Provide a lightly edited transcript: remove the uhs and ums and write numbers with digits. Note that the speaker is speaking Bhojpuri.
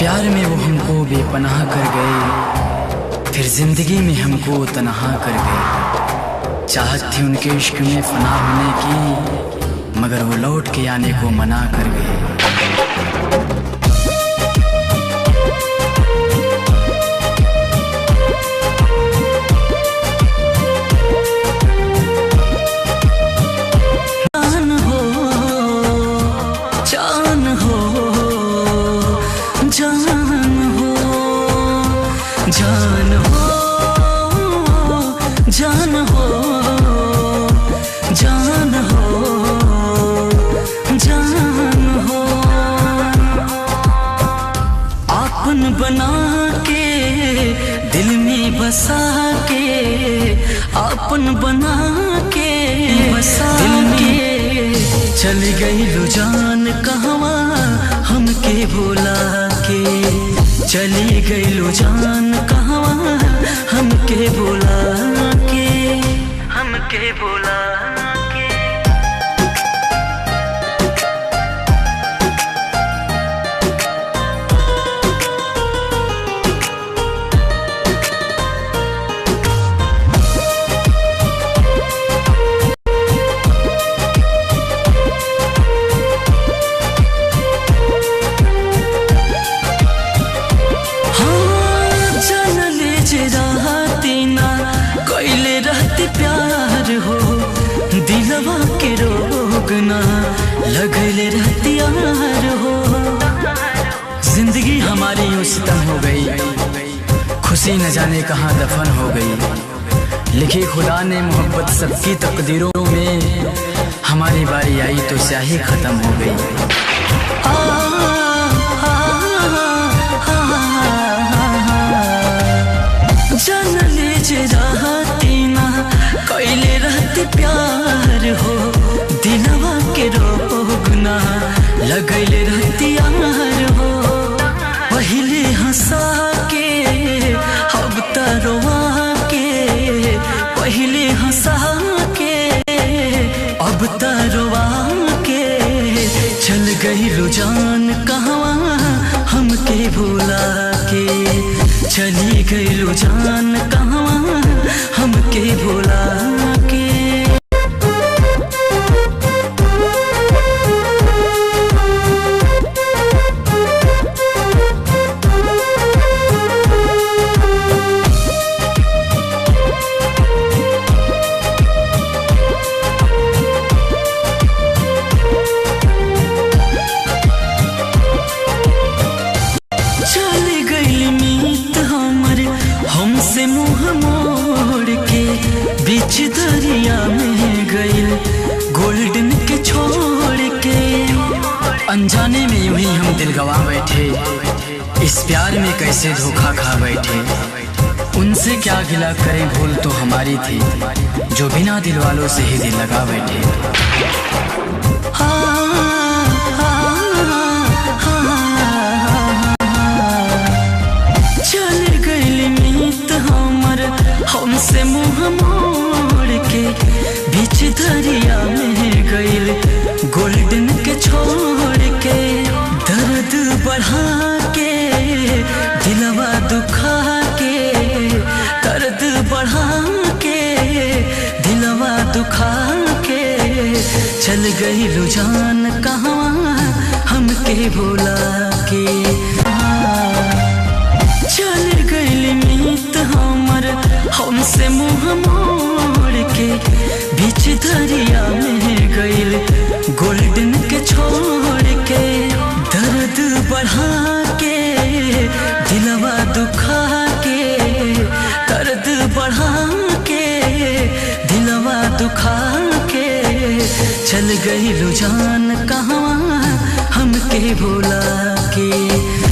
प्यार में वो हमको बेपनाह कर गए, फिर जिंदगी में हमको तन्हा कर गए। चाहत थी उनके इश्क में फना होने की, मगर वो लौट के आने को मना कर गए। जान हो, जान हो, जान हो, जान हो, आपन बना के दिल में बसा के, आपन बना के बसा के, चली गई लो जान कहवा हमके भुला के, चली गई लो जान कहवा हमके भुला के, हमके भुला के। प्यार हो दिलवा के रोग ना लगले रहती यार हो। जिंदगी हमारी यूं सितम हो गई, खुशी न जाने कहाँ दफन हो गई। लिखी खुदा ने मोहब्बत सबकी तकदीरों में, हमारी बारी आई तो स्याही खत्म हो गई। जान लीजिए रहती ना कैले रहती प्यार हो दिलवा के रोग ना लगैले रहती यार हो। पहले हंसा के अब तरवा के, पहले हंसा के अब तरवा के, चल गई लो जान कहवा हमके भुला के, चली गई लो जान कहवा हमके भुला के। चली गई मीत हमर हमसे मुँह मोड़ के, बीच दरिया में गई गोल्डन के छोड़ के। अनजाने में यूं ही हम दिल गवा बैठे, इस प्यार में कैसे धोखा खा बैठे। उनसे क्या गिला करें, भूल तो हमारी थी, जो बिना दिल वालों से ही दिल लगा बैठे। चल गई मीत हमर हमसे मुँह मोड़ के, बीच दरिया में गई गोल्डन के छोड़ के। दर्द बढ़ा के दिलवा दुखा के, दर्द बढ़ा के दिलवा दुखा के, चल गई लो जान कहवा हमके भुला के। चल गई मीत हमर हमसे मुँह मोड़ के, बीच दरिया में गई गोल्डन के छोड़ के। दर्द बढ़ा के दिलवा दुखा के, दर्द बढ़ा के दिलवा दुखा के, चल गई लो जान कहवा हमके भुला के।